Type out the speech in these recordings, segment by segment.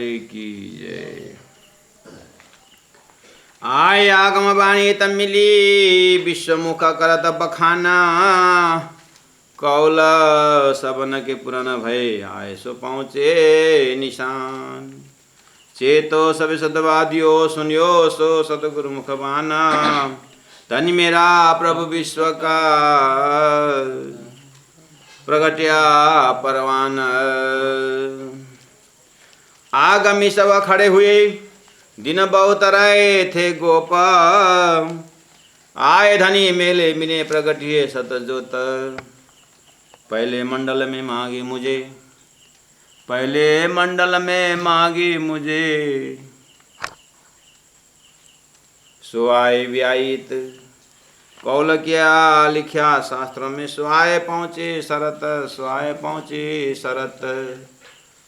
की जय। आय आगम वाणी तब मिली विश्वमुख करत बखाना, कौल सबन के पुरन भय आय सो पहुँचे निशान। चेतो सब सदवादियो सुनियो सो सतगुरु मुख बाना, धन मेरा प्रभु विश्व का प्रगट्या परवान। आगमी सब खड़े हुए दिन बहुत रहे थे गोप, आए धनी मेले मिले प्रगटिए सतजोत। पहले मंडल में मांगी मुझे, पहले मंडल में मांगी मुझे, सो आए व्यायित कौल क्या लिखा शास्त्र में। स्वाय पहुँचे शरत, स्वाय पहुँचे शरत,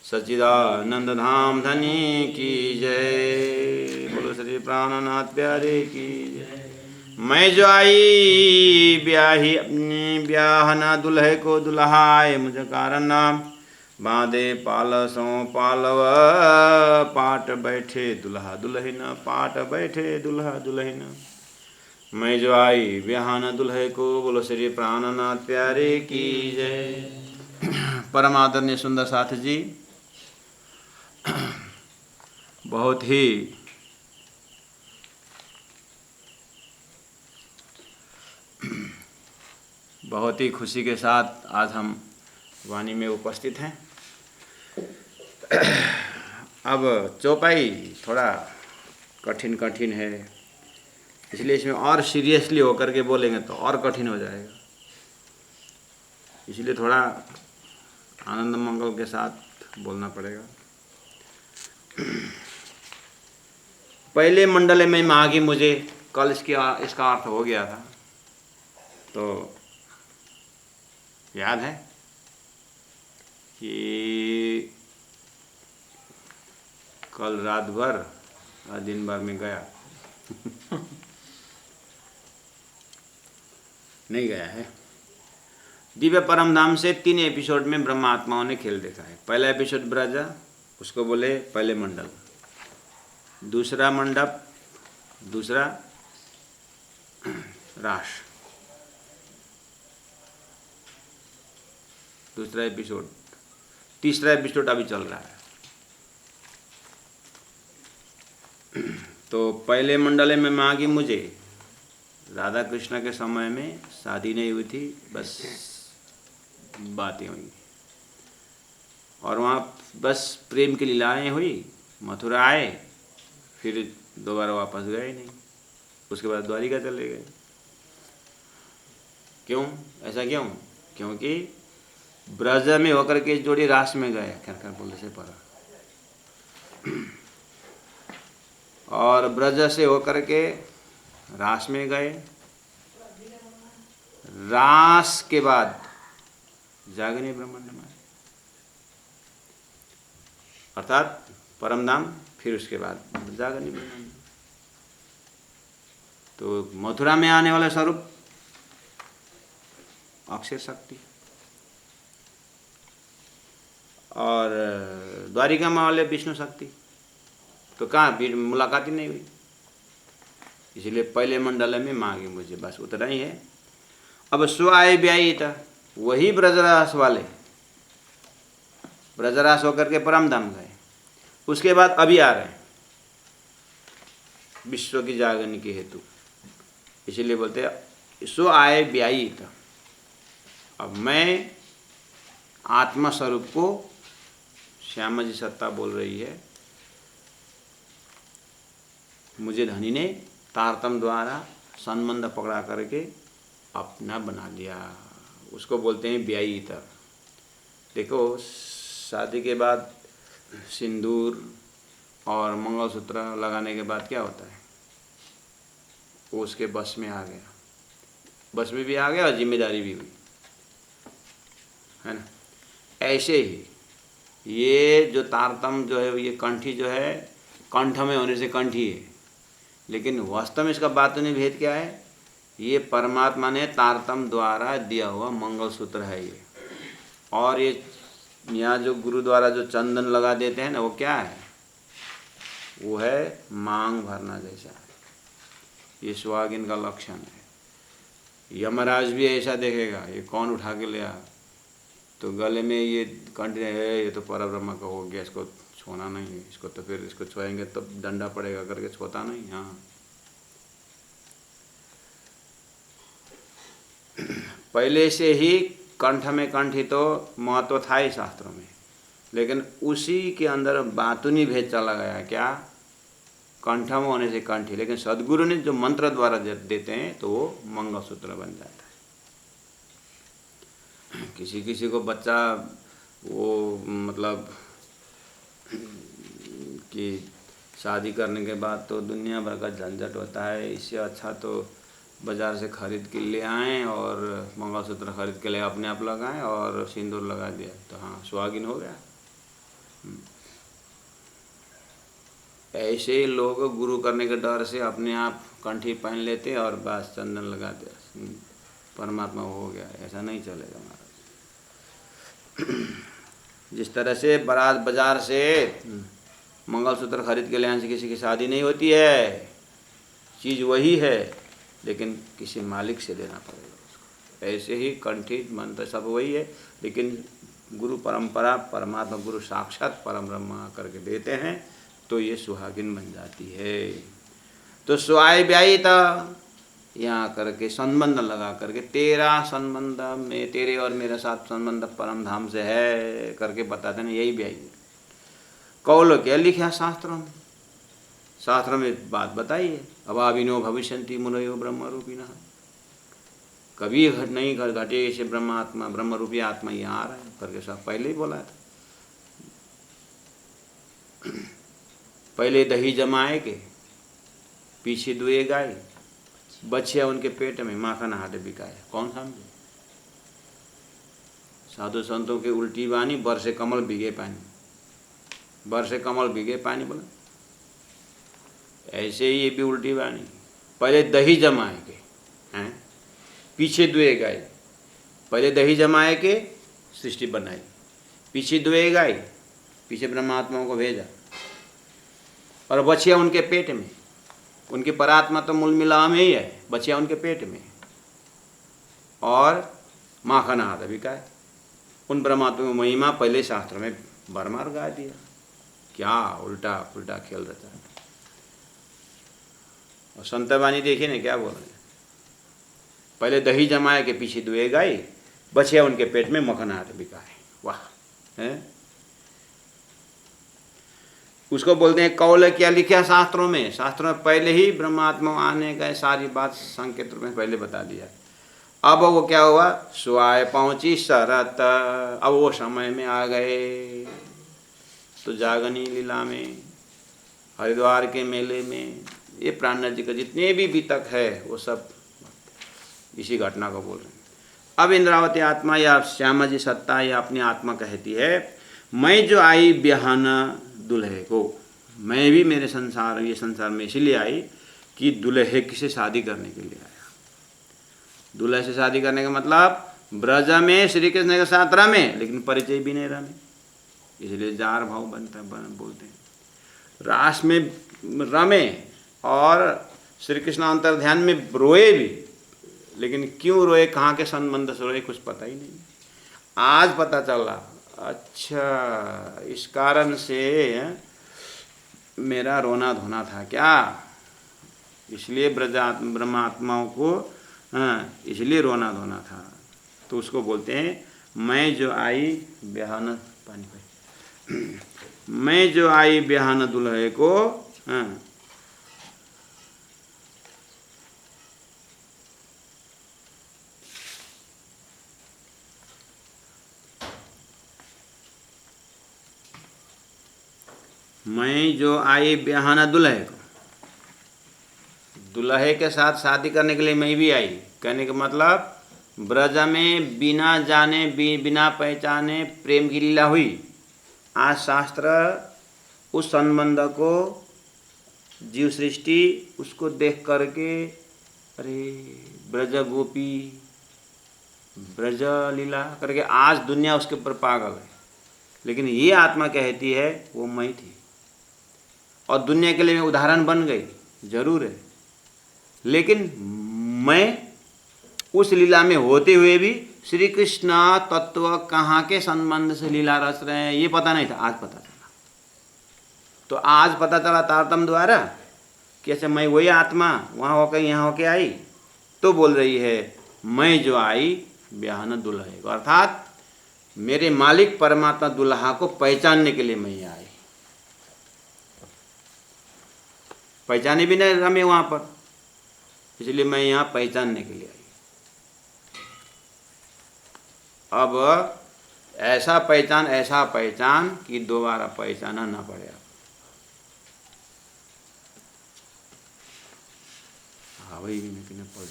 सच्चिदानंद धाम धनी की जय। बोलो श्री प्राणनाथ प्यारे की जय। मैं जो आई ब्याही अपनी ब्याह न दुल्हे को दुल्हाए मुझ कारण, बांधे पालसों पालव पाट बैठे दुल्हा दुल्हन, पाट बैठे दुल्हा दुल्हन। मैं जो आई ब्याह न दुल्हे को, बोलो श्री प्राणनाथ प्यारे की जय। परम आदरणीय सुंदर साथ जी, बहुत ही खुशी के साथ आज हम वाणी में उपस्थित हैं। अब चौपाई थोड़ा कठिन कठिन है, इसलिए इसमें और सीरियसली होकर के बोलेंगे तो और कठिन हो जाएगा, इसलिए थोड़ा आनंद मंगल के साथ बोलना पड़ेगा। पहले मंडल में मांगी मुझे, कल इसका अर्थ हो गया था, तो याद है कि कल रात भर और दिन भर में गया नहीं गया है। दिव्य परम धाम से 3 एपिसोड में ब्रह्मात्माओं ने खेल देखा है। पहला एपिसोड ब्रजा, उसको बोले पहले मंडल, दूसरा मंडप, दूसरा रास, दूसरा एपिसोड, तीसरा एपिसोड अभी चल रहा है। तो पहले मंडल में मांगी मुझे, राधा कृष्ण के समय में शादी नहीं हुई थी, बस बातें हुई और वहाँ बस प्रेम की लीलाएं हुई। मथुरा आए, फिर दोबारा वापस गए नहीं, उसके बाद द्वारिका चले गए। क्यों ऐसा क्यों? क्योंकि ब्रज में होकर के जोड़ी रास में गए, खैर बोलने से पर, और ब्रज से होकर के रास में गए, रास के बाद जागने ब्रह्मांड में, अर्थात परमधाम, फिर उसके बाद जागने ब्रह्मांड। तो मथुरा में आने वाला स्वरूप अक्षय शक्ति, और द्वारिका में वाले विष्णु शक्ति, तो कहाँ मुलाकात ही नहीं हुई। इसलिए पहले मंडल में मांगी मुझे, बस उतना ही है। अब स्व आए ब्याही था, वही ब्रजरास वाले ब्रजरास होकर के परमधाम गए, उसके बाद अभी आ रहे हैं विश्व की जागरण के हेतु, इसीलिए बोलते हैं स्व आए ब्याही था। अब मैं आत्मा स्वरूप को, श्यामा जी सत्ता बोल रही है, मुझे धनी ने तारतम द्वारा संबंध पकड़ा करके अपना बना लिया, उसको बोलते हैं ब्यायिता। देखो शादी के बाद सिंदूर और मंगलसूत्र लगाने के बाद क्या होता है, वो उसके बस में आ गया, बस में भी आ गया और जिम्मेदारी भी हुई, है ना। ऐसे ही ये जो तारतम जो है, ये कंठी जो है, कंठ में होने से कंठी है, लेकिन वास्तव में इसका बातूनी भेद क्या है, ये परमात्मा ने तारतम द्वारा दिया हुआ मंगलसूत्र है ये। और ये यहाँ जो गुरु द्वारा जो चंदन लगा देते हैं ना, वो क्या है, वो है मांग भरना जैसा। ये सुहागिन का लक्षण है। यमराज भी ऐसा देखेगा, ये कौन उठा के ले आ, तो गले में ये कंठी है, ये तो परब्रह्म का हो गया, इसको छूना नहीं है, इसको तो फिर इसको छुएंगे तो डंडा पड़ेगा करके छूता नहीं। हाँ, पहले से ही कंठ में कंठी तो महत्व था ही शास्त्रों में, लेकिन उसी के अंदर बातुनी भेद चला गया। क्या? कंठ में होने से कंठी, लेकिन सदगुरु ने जो मंत्र द्वारा देते हैं तो वो मंगलसूत्र बन जाता है। किसी किसी को बच्चा वो मतलब कि शादी करने के बाद तो दुनिया भर का झंझट होता है, इससे अच्छा तो बाज़ार से खरीद के ले आएँ और मंगलसूत्र खरीद के ले अपने आप लगाएं और सिंदूर लगा दिया तो हाँ सुहागिन हो गया। ऐसे ही लोग गुरु करने के डर से अपने आप कंठी पहन लेते और बस चंदन लगाते, परमात्मा हो गया। ऐसा नहीं चलेगा महाराज। जिस तरह से बाजार से मंगलसूत्र खरीद के ले आने से किसी की शादी नहीं होती है, चीज़ वही है लेकिन किसी मालिक से लेना पड़ेगा उसको। ऐसे ही कंठी मंत्र सब वही है, लेकिन गुरु परंपरा परमात्मा गुरु साक्षात परम ब्रह्म करके देते हैं तो ये सुहागिन बन जाती है। तो सुहाई ब्याई था यहाँ करके संबंध लगा करके, तेरा संबंध में तेरे और मेरे साथ संबंध परम धाम से है करके बताते हैं, यही ब्याई है। कौल क्या लिखा शास्त्रों में? शास्त्र में बात बताइए, अभाविनो भविष्यन्ति मुनयो ब्रह्म रूपिणः। कभी नहीं घटे ऐसे ब्रह्मात्मा ब्रह्म रूपी आत्मा यहाँ आ रहा है करके सब पहले ही बोला था। पहले दही जमाए के, पीछे दुए गाय, बच्चिया उनके पेट में, माखन हाथ बिकाए। कौन समझे? साधु संतों के उल्टी वाणी, बरसे कमल भीगे पानी, बरसे कमल भीगे पानी बोला। ऐसे ही ये भी उल्टी वाणी। पहले दही जमाए के हैं, पीछे दुए गाय। पहले दही जमाए के सृष्टि बनाई, पीछे दुए गाय, पीछे ब्रह्मात्माओं को भेजा और बचिया उनके पेट में। उनकी परात्मा तो मूल मिला में ही है, बचिया उनके पेट में, और माखन हाथ बिकाए। उन परमात्मा की महिमा पहले शास्त्र में भरमार गा दिया। क्या उल्टा पुल्टा खेल रचा है। और संतवाणी देखिए ना क्या बोल रहे हैं, पहले दही जमाए के पीछे दुए गाय, बचिया उनके पेट में मक्खन हाथ बिकाए। वाह है। उसको बोलते हैं कौल। क्या लिखा शास्त्रों में? शास्त्रों में पहले ही ब्रह्मात्मा आने का सारी बात संकेत रूप में पहले बता दिया। अब वो क्या हुआ? सुहाए पहुंची शरत। अब वो समय में आ गए तो जागनी लीला में, हरिद्वार के मेले में, ये प्राणनाथ जी का जितने भी बीतक है वो सब इसी घटना को बोल रहे हैं। अब इंद्रावती आत्मा या श्यामा जी सत्ता या अपनी आत्मा कहती है, मैं जो आई ब्याहन दुल्हे को, मैं भी मेरे संसार ये संसार में इसीलिए आई कि दुल्हे से शादी करने के लिए आया। दुल्हे से शादी करने का मतलब ब्रज में श्री कृष्ण के साथ रमे, लेकिन परिचय भी नहीं रमे, इसलिए जार भाव बनता है, बोलते हैं। रास में रमे और श्री कृष्ण अंतर ध्यान में रोए भी, लेकिन क्यों रोए, कहाँ के संबंध से रोए, कुछ पता ही नहीं। आज पता चला, अच्छा इस कारण से मेरा रोना धोना था क्या, इसलिए ब्रह्मात्माओं को इसलिए रोना धोना था। तो उसको बोलते हैं मैं जो आई ब्याहन पानी पे, मैं जो आई ब्याहन दुल्हे को। मैं जो आई ब्याहना दुल्हे को, दुल्हे के साथ शादी करने के लिए मैं भी आई। कहने का मतलब ब्रज में बिना जाने बिना पहचाने प्रेम की लीला हुई। आज शास्त्र उस संबंध को, जीव सृष्टि उसको देख करके, अरे ब्रज गोपी ब्रज लीला करके आज दुनिया उसके ऊपर पागल है। लेकिन ये आत्मा कहती है वो मैं थी, और दुनिया के लिए मैं उदाहरण बन गई, जरूर है, लेकिन मैं उस लीला में होते हुए भी श्री कृष्ण तत्व कहाँ के संबंध से लीला रच रहे हैं ये पता नहीं था, आज पता चला। तो आज पता चला तारतम्य द्वारा कि अच्छा मैं वही आत्मा वहाँ होकर यहाँ होके आई, तो बोल रही है मैं जो आई ब्याहन दुल्हे को, अर्थात मेरे मालिक परमात्मा दुल्हा को पहचानने के लिए मैं आई। पहचाने भी नहीं रमे वहाँ पर, इसलिए मैं यहाँ पहचानने के लिए आई। अब ऐसा पहचान कि दोबारा पहचाना ना पड़े। हाँ वही भी पढ़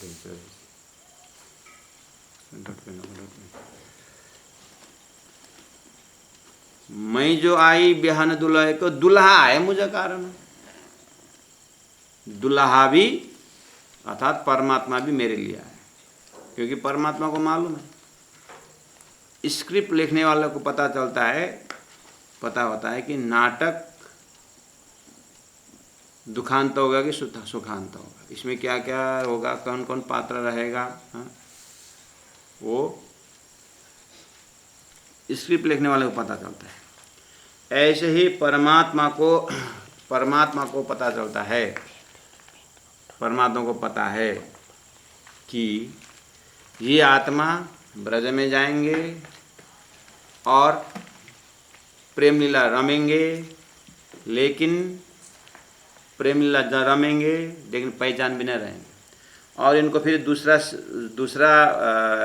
मैं जो आई ब्याहन दुल्हे को, दुल्हा है मुझे कारण, दुल्हा भी अर्थात परमात्मा भी मेरे लिए आए, क्योंकि परमात्मा को मालूम है। स्क्रिप्ट लिखने वालों को पता होता है कि नाटक दुखांत होगा कि सुखांत होगा, इसमें क्या क्या होगा, कौन कौन पात्र रहेगा, हाँ? वो स्क्रिप्ट लिखने वाले को पता चलता है। ऐसे ही परमात्मा को पता चलता है, परमात्मा को पता है कि ये आत्मा ब्रज में जाएंगे और प्रेम लीला रमेंगे, लेकिन प्रेम लीला रमेंगे लेकिन पहचान भी नहीं रहेंगे। और इनको फिर दूसरा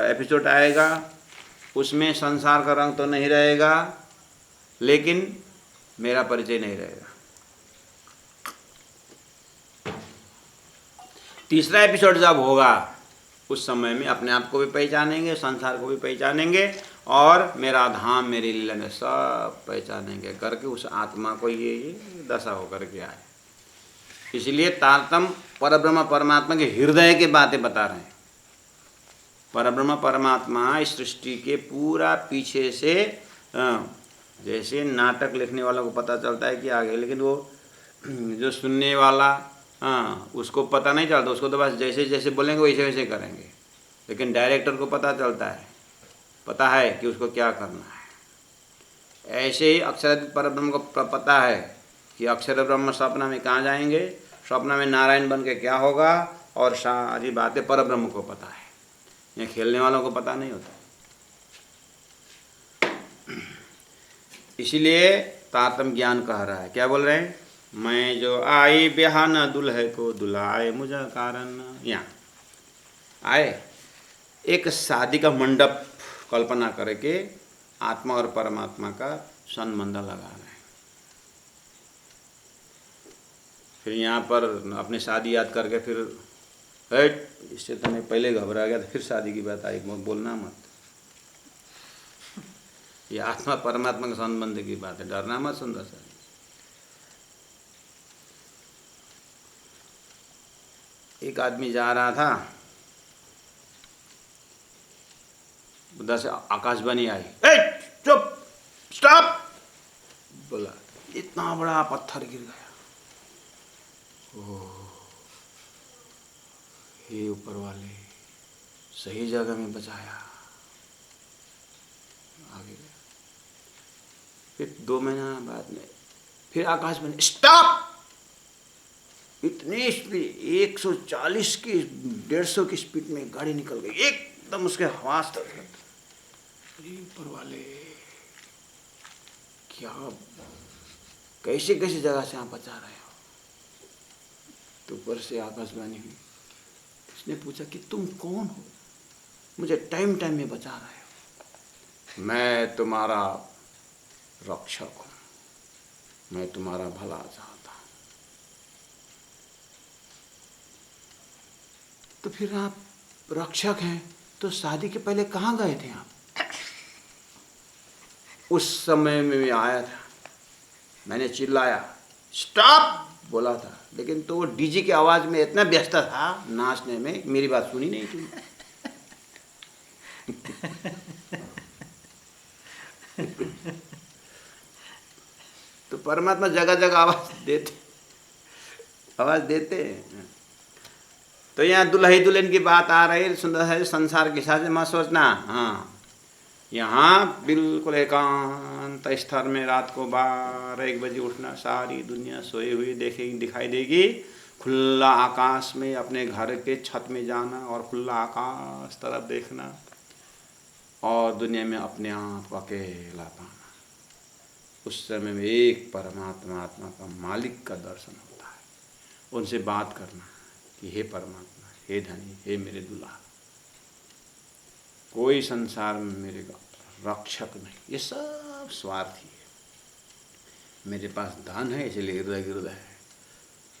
एपिसोड आएगा, उसमें संसार का रंग तो नहीं रहेगा लेकिन मेरा परिचय नहीं रहेगा। तीसरा एपिसोड जब होगा उस समय में अपने आप को भी पहचानेंगे, संसार को भी पहचानेंगे और मेरा धाम मेरी लीला में सब पहचानेंगे करके उस आत्मा को ये दशा होकर के आए। इसलिए तारतम्य परब्रह्म परमात्मा के हृदय की बातें बता रहे हैं। परब्रह्म परमात्मा इस सृष्टि के पूरा पीछे से, जैसे नाटक लिखने वालों को पता चलता है कि आगे, लेकिन वो जो सुनने वाला उसको पता नहीं चलता, उसको तो बस जैसे जैसे बोलेंगे वैसे वैसे करेंगे। लेकिन डायरेक्टर को पता है कि उसको क्या करना है। ऐसे ही अक्षर परब्रह्म को पता है कि अक्षर ब्रह्म स्वप्न में कहाँ जाएंगे, स्वप्न में नारायण बन के क्या होगा, और सारी बातें परब्रह्म को पता है। ये खेलने वालों को पता नहीं होता। इसीलिए तारतम्य ज्ञान कह रहा है, क्या बोल रहे हैं, मैं जो आई ब्याहन दुल्हे को, दुल्हाए मुझे कारण। यहाँ आए एक शादी का मंडप कल्पना करके आत्मा और परमात्मा का संबंध लगा रहे हैं। फिर यहाँ पर अपनी शादी याद करके फिर इससे तो मैं पहले घबरा गया था, फिर शादी की बात आई, बोलना मत। ये आत्मा परमात्मा के संबंध की बात है, डरना मत सुंदर सा। एक आदमी जा रहा था, उधर से आकाशवाणी आई, चुप, स्टॉप, बोला इतना बड़ा पत्थर गिर गया। ओह, हे ऊपर वाले, सही जगह में बचाया। आगे गया। फिर 2 महीना बाद में फिर आकाशवाणी, स्टॉप, इतनी स्पीड 140 की 150 की स्पीड में गाड़ी निकल गई, एकदम उसके हवास तक। ऊपर वाले, क्या कैसे कैसे जगह से आप बचा रहे हो। तो ऊपर से आकाशवाणी हुई, उसने पूछा कि तुम कौन हो, मुझे टाइम टाइम में बचा रहे हो। मैं तुम्हारा रक्षक हूं, मैं तुम्हारा भला चाहता हूं। तो फिर आप रक्षक हैं तो शादी के पहले कहाँ गए थे आप? उस समय में मैं आया था, मैंने चिल्लाया, स्टॉप बोला था, लेकिन तो वो डीजे की आवाज में इतना व्यस्त था नाचने में, मेरी बात सुनी नहीं थी। तो परमात्मा जगह जगह आवाज देते, आवाज देते हैं। तो यहाँ दुल्ही दुल्हन की बात आ रही, सुंदर है संसार के हिसाब से मत सोचना। हाँ, यहाँ बिल्कुल एकांत स्तर में रात को 12-1 बजे उठना, सारी दुनिया सोई हुई देखेगी, दिखाई देगी। खुला आकाश में अपने घर के छत में जाना और खुला आकाश तरफ देखना और दुनिया में अपने आप को अकेला पाना। उस समय में एक परमात्मा आत्मा का मालिक का दर्शन होता है। उनसे बात करना कि हे परमात्मा, हे धनी, हे मेरे दुल्हा, कोई संसार में मेरे रक्षक नहीं, ये सब स्वार्थी है। मेरे पास धन है इसलिए इर्द गिर्द है,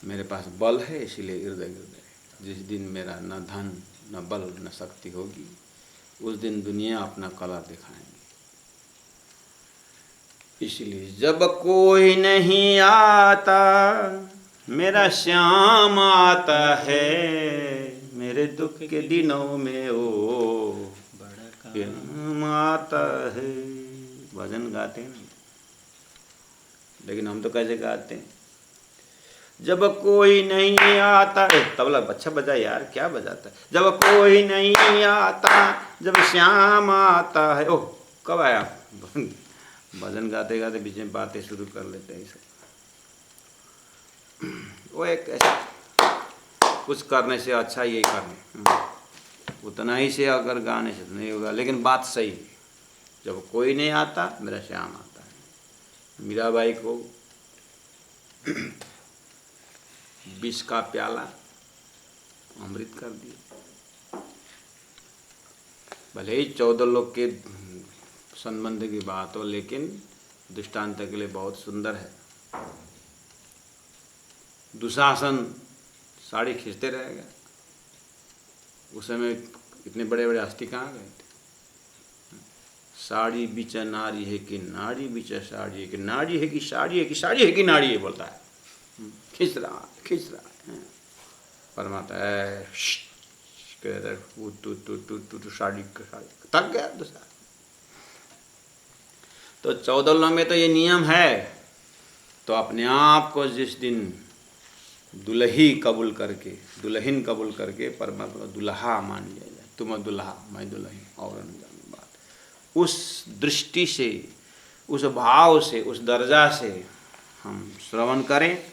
मेरे पास बल है इसलिए इर्द गिर्द है। जिस दिन मेरा न धन न बल न शक्ति होगी, उस दिन दुनिया अपना कला दिखाएंगे। इसलिए जब कोई नहीं आता मेरा श्याम आता है, मेरे दुख के दिनों में ओ श्याम आता है। भजन गाते हैं, लेकिन हम तो कैसे गाते हैं? जब कोई नहीं आता, तबला अच्छा बजा यार, क्या बजाता है? जब कोई नहीं आता, जब श्याम आता है। ओह, कब आया? भजन गाते गाते बीच में बातें शुरू कर लेते हैं सब। वो एक ऐसा कुछ करने से अच्छा यही करने, उतना ही से अगर गाने से नहीं होगा, लेकिन बात सही है। जब कोई नहीं आता मेरा श्याम आता है। मीराबाई को विष का प्याला अमृत कर दिया। भले ही 14 लोग के संबंध की बात हो, लेकिन दृष्टांत के लिए बहुत सुंदर है। दुशासन साड़ी खींचते रहेगा, उस समय इतने बड़े बड़े हस्ती कहाँ गए थे? साड़ी बिच नारी है कि नारी बिच साड़ी है कि नारी है कि साड़ी है कि साड़ी है कि नारी है, बोलता है। खींच रहा है परमात्मा साड़ी थक गया दूसरा। तो 14 में तो ये नियम है। तो अपने आप को जिस दिन दुल्ही कबूल करके, दुल्हन कबूल करके परमात्मा दुल्हा मान लिया जाए, तुम दुल्हा मैं दुल्हन और अनजान बात, उस दृष्टि से, उस भाव से, उस दर्जा से हम श्रवण करें।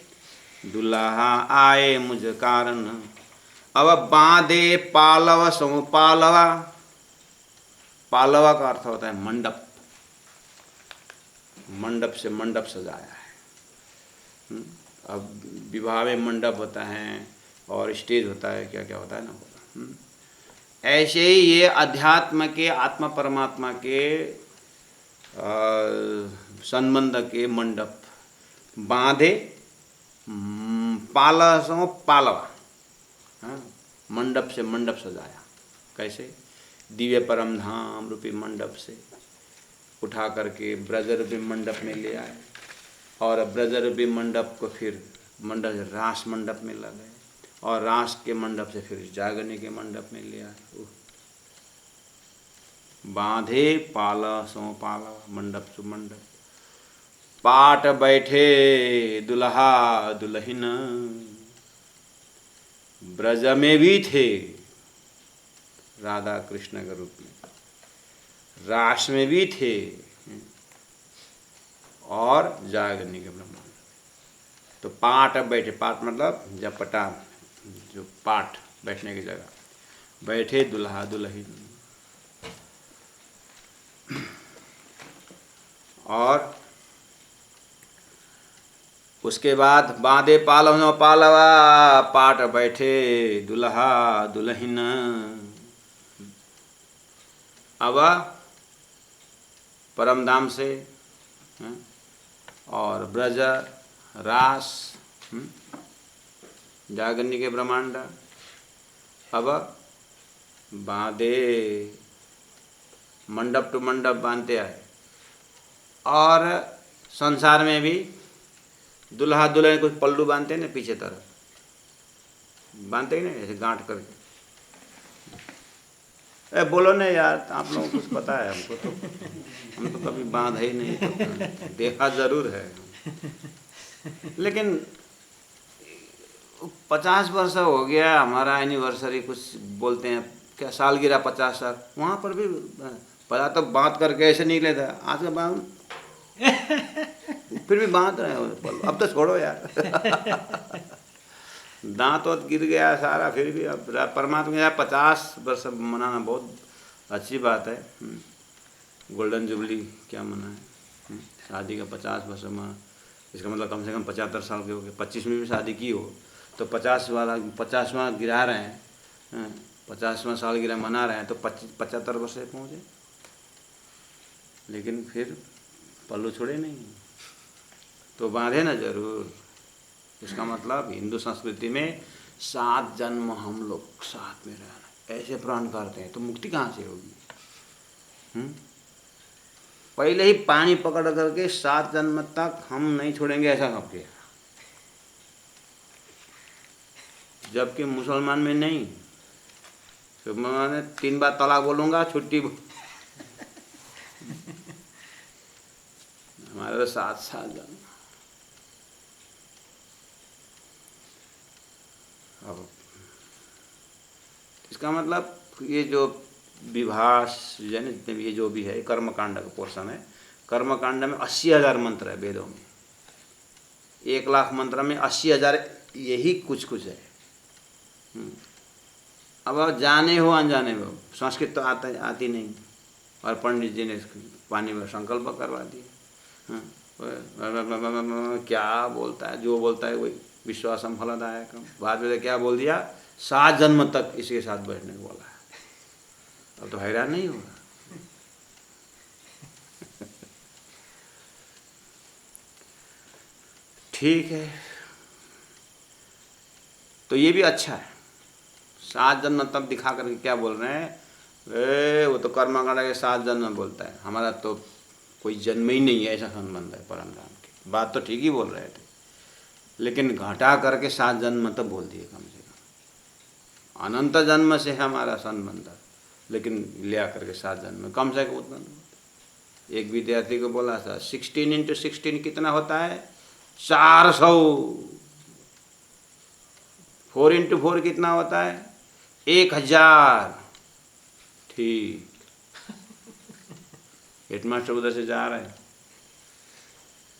दुल्हा आए मुझ कारण, अब बांधे पालव सो पालवा। पालवा का अर्थ होता है मंडप। मंडप से मंडप सजाया है। अब विवाह में मंडप होता है और स्टेज होता है, क्या क्या होता है ना। ऐसे ही ये अध्यात्म के, आत्मा परमात्मा के संबंध के मंडप बांधे, पालसों पालवा, मंडप से मंडप सजाया। कैसे? दिव्य परम धाम रूपी मंडप से उठा करके ब्रज रूपी मंडप में ले आए, और ब्रज रूपी मंडप को फिर मंडप रास मंडप में लगाए, और रास के मंडप से फिर जागने के मंडप में ले आए। बांधे पालसों पाला, मंडप सु मंडप। पाट बैठे दुल्हा दुल्हन, ब्रज में भी थे राधा कृष्ण के रूप में, रास में भी थे, और जागने के ब्रह्मांड। तो पाट बैठे, पाट मतलब जपटा, जो पाट बैठने की जगह, बैठे दुल्हा दुल्हन। और उसके बाद बांधे पालव पालवा, पाट बैठे दुल्हा दुल्हन। अब परमधाम से और ब्रज रास जागरणी के ब्रह्मांड। अब बांधे, मंडप टू मंडप बांधते आए। और संसार में भी दुल्हा दुल्हन कुछ पल्लू बांधते हैं ना, पीछे तरफ बांधते हैं ना, ऐसे गांठ करके। बोलो ना यार, आप लोगों को कुछ पता है? हमको तो, हम तो कभी बांधा ही नहीं, तो देखा जरूर है, लेकिन 50 वर्ष हो गया हमारा एनिवर्सरी, कुछ बोलते हैं क्या सालगिरह 50 साल, वहाँ पर भी पहला तो बात करके ऐसे निकले था, आज का बात फिर भी बांध रहे हो पल, अब तो छोड़ो यार। दांत वात गिर गया सारा, फिर भी अब परमात्मा यार 50 वर्ष मनाना बहुत अच्छी बात है। गोल्डन जुबली क्या मना है, शादी का 50 वर्ष मना, इसका मतलब कम से कम 75 साल के हो गए। 25 में भी शादी की हो तो 50वां गिरा रहे हैं, 50वां साल गिरा मना रहे हैं तो 75 वर्ष से पहुँचे, लेकिन फिर पल्लू छोड़े नहीं, तो बांधे ना जरूर। इसका मतलब हिंदू संस्कृति में 7 जन्म हम लोग साथ में रहना, ऐसे प्रण करते हैं, तो मुक्ति कहाँ से होगी? पहले ही पानी पकड़ करके 7 जन्म तक हम नहीं छोड़ेंगे, ऐसा कब किया? जबकि मुसलमान में नहीं, तो मैंने 3 बार तलाक बोलूँगा छुट्टी। हमारे तो 7 जन्म। अब इसका मतलब ये जो विवाह यानी जितने भी ये जो भी है कर्मकांड का पोर्शन है, कर्मकांड में 80,000 मंत्र है वेदों में, 1,00,000 मंत्र में 80,000 यही कुछ कुछ है। अब जाने हो अनजाने हो, संस्कृत तो आती नहीं, और पंडित जी ने पानी में संकल्प करवा दिया। क्या बोलता है, जो बोलता है वही विश्वासम फलदायक। बाद में क्या बोल दिया, 7 जन्म तक इसके साथ बैठने को बोला है। अब तो हैरान नहीं होगा। ठीक है, तो ये भी अच्छा है। 7 जन्म तक दिखा करके क्या बोल रहे हैं, वो तो कर्मकांड के 7 जन्म बोलता है, हमारा तो कोई जन्म ही नहीं है, ऐसा संबंध है परम धाम की। बात तो ठीक ही बोल रहे थे, लेकिन घटा करके 7 जन्म तो बोल दिए कम से कम। अनंत जन्म से हमारा संबंध, लेकिन ले करके 7 जन्म कम से कम उतना। एक विद्यार्थी को बोला था 16 × 16 कितना होता है, 400। 4 × 4 कितना होता है, 1000। ठीक, हेडमास्टर उधर से जा रहे हैं,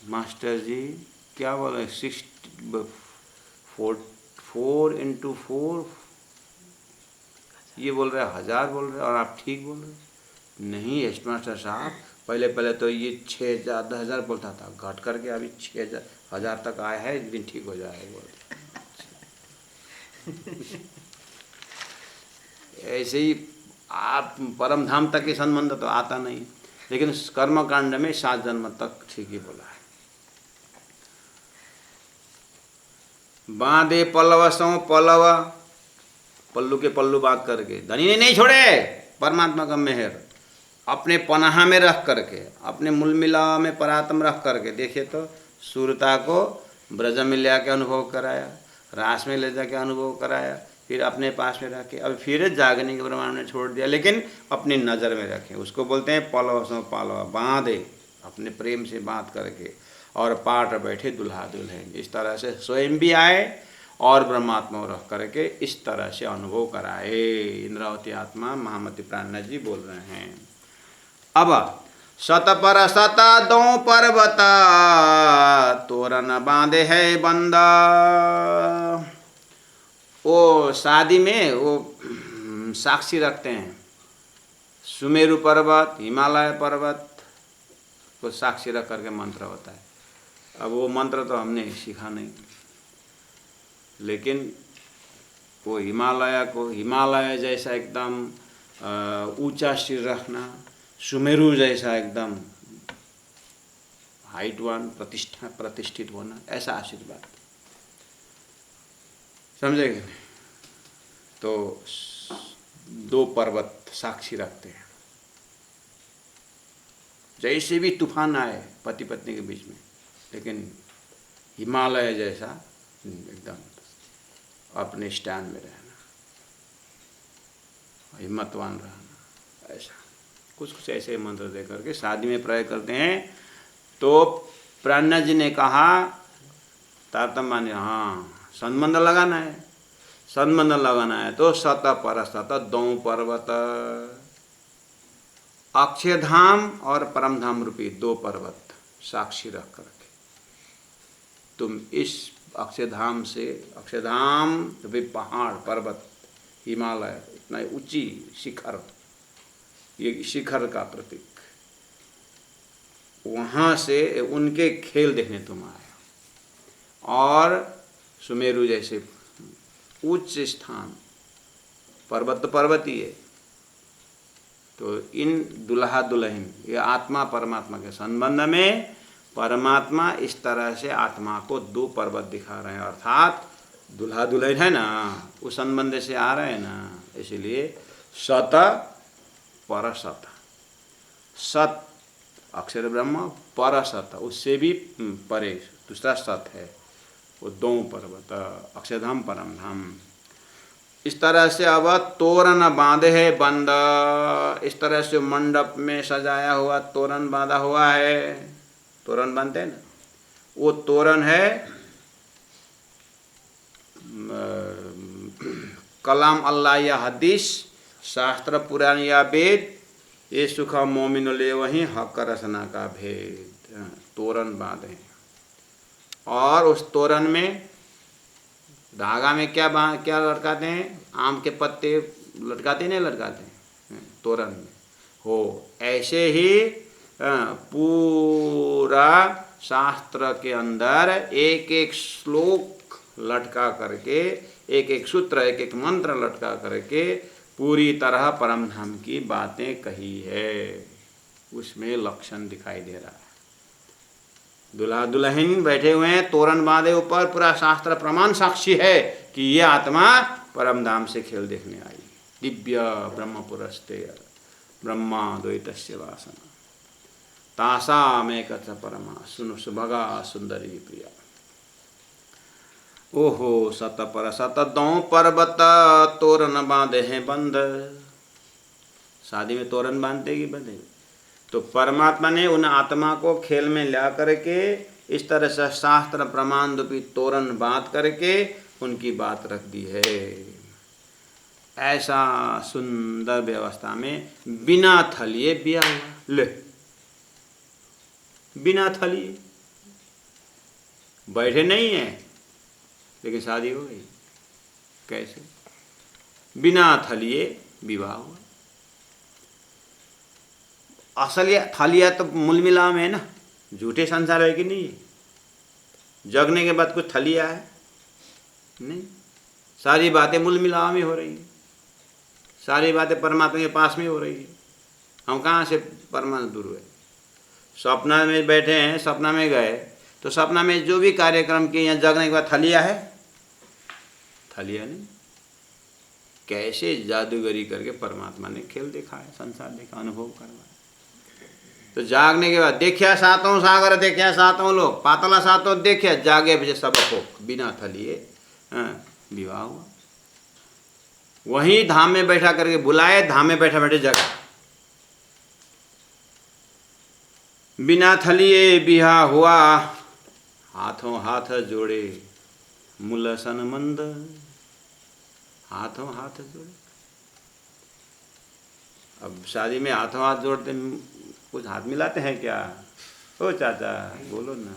मास्टर जी क्या बोल रहे हैं, 4 × 4 ये बोल रहे हैं 1000 बोल रहे हैं, और आप ठीक बोल रहे हैं। नहीं हेडमास्टर साहब, पहले तो ये 6,000 10,000 बोलता था, घट करके अभी 6,000 तक आया है, एक दिन ठीक हो जाएगा बोल। ऐसे ही आप परम धाम तक के संबंध तो आता नहीं, लेकिन कर्मकांड में 7 जन्म तक ठीक ही बोला है। बांधे पल्लव सो पल्लव, पल्लू के पल्लू बात करके धनी ने नहीं छोड़े। परमात्मा का मेहर अपने पनाह में रख करके, अपने मूल मिला में परात्म रख करके, देखिए तो सूरता को ब्रज में ले आके अनुभव कराया, रास में ले जाके अनुभव कराया, फिर अपने पास में रखे, अब फिर जागने के ब्रह्मांड में छोड़ दिया, लेकिन अपनी नज़र में रखे। उसको बोलते हैं पल्लव सो पल्लव, बांधे अपने प्रेम से बात करके, और पाठ बैठे दुल्हा दुल्हन। इस तरह से स्वयं भी आए और ब्रह्मात्मा रख करके इस तरह से अनुभव कराए। इंद्रावती आत्मा महामती प्राणनाथ जी बोल रहे हैं। अब सत पर सत दो पर्वत, तोरण बांधे है बंदा। वो शादी में वो साक्षी रखते हैं, सुमेरु पर्वत, हिमालय पर्वत को साक्षी रख करके मंत्र होता है। अब वो मंत्र तो हमने सीखा नहीं, लेकिन वो हिमालय को हिमालय जैसा एकदम ऊंचा सिर रखना, सुमेरु जैसा एकदम हाइटवान प्रतिष्ठित होना, ऐसा आशीर्वाद समझेंगे। तो 2 पर्वत साक्षी रखते हैं, जैसे भी तूफान आए पति पत्नी के बीच में, लेकिन हिमालय जैसा एकदम अपने स्टैंड में रहना, हिम्मतवान रहना, ऐसा कुछ ऐसे मंत्र दे करके शादी में प्रयोग करते हैं। तो प्राणनाथ जी ने कहा तारतम्य, हाँ संबंध लगाना है। संबंध लगाना है तो सत पर सत दो पर्वत, अक्षयधाम और परमधाम रूपी दो पर्वत साक्षी रख करके तुम इस अक्षयधाम से, अक्षयधाम रूपी पहाड़ पर्वत हिमालय इतना ऊंची शिखर, ये शिखर का प्रतीक, वहाँ से उनके खेल देखने तुम आए। और सुमेरु जैसे उच्च स्थान, पर्वत तो पर्वत ही है, तो इन दुल्हा दुल्हन ये आत्मा परमात्मा के संबंध में परमात्मा इस तरह से आत्मा को दो पर्वत दिखा रहे हैं, अर्थात दुल्हा दुल्हन है ना, उस संबंध से आ रहे हैं ना, इसलिए सत पर सत, सत अक्षर ब्रह्म, पर सत उससे भी परे दूसरा सत है, वो दो पर्वत अक्षरधाम परमधाम। इस तरह से अब तोरण बांधे है बंद, इस तरह से मंडप में सजाया हुआ तोरण बांधा हुआ है, तोरण बांधते हैं ना, वो तोरण है कलाम अल्लाह या हदीस, शास्त्र पुराण या वेद, ये सुख मोमिन ले वही हक रसना का भेद, तोरण बांधे। और उस तोरण में धागा में क्या लटकाते हैं, आम के पत्ते लटकाते नहीं लटकाते हैं तोरण में, हो ऐसे ही पूरा शास्त्र के अंदर एक एक श्लोक लटका करके, एक एक सूत्र, एक एक मंत्र लटका करके पूरी तरह परमधाम की बातें कही है, उसमें लक्षण दिखाई दे रहा है। दुल्हा दुल्हन बैठे हुए हैं, तोरण बांधे ऊपर, पूरा शास्त्र प्रमाण साक्षी है कि ये आत्मा परमधाम से खेल देखने आई। दिव्य ब्रह्म पुरस्ते ब्रह्मा द्वैतस्य वासना तासाम एकच परमा सुनु सुभगा सुंदरी प्रिया। ओहो सत पर सत दो पर्वत तोरण बांधे हैं बंद। शादी में तोरण बांधते कि बंधे? तो परमात्मा ने उन आत्मा को खेल में ला करके इस तरह से शास्त्र प्रमाण रूपी तोरण बांध करके उनकी बात रख दी है। ऐसा सुंदर व्यवस्था में बिना थलिए ब्याह हुआ। ले, बिना थलिए बैठे नहीं है लेकिन शादी हो गई। कैसे? बिना थलिए विवाह हुआ। असल ये थलिया तो मूल मिलाम है ना, झूठे संसार है कि नहीं? जगने के बाद कुछ थलिया है नहीं, सारी बातें मूल मिलाम ही हो रही है, सारी बातें परमात्मा के पास में हो रही है। हम कहाँ से परमात्मा दूर हुए? सपना में बैठे हैं, सपना में गए तो सपना में जो भी कार्यक्रम किए, यहाँ जगने के बाद थलिया है? थलिया नहीं। कैसे जादूगरी करके परमात्मा ने खेल देखा है, संसार देखा, अनुभव करवाया। तो जागने के बाद देखिया सातों सागर, देखिया सातों लोग, पातला सातों देखिया, जागे बजे सब हो, बिना थलिए विवाह हुआ। वहीं धाम में बैठा करके बुलाए, धाम में बैठा बैठे जगा। बिना थलिए बिहा हुआ, हाथों हाथ जोड़े मुलसन मंद, हाथों हाथ जोड़े। अब शादी में हाथों हाथ जोड़ते, कुछ हाथ मिलाते हैं क्या? ओ चाचा बोलो ना।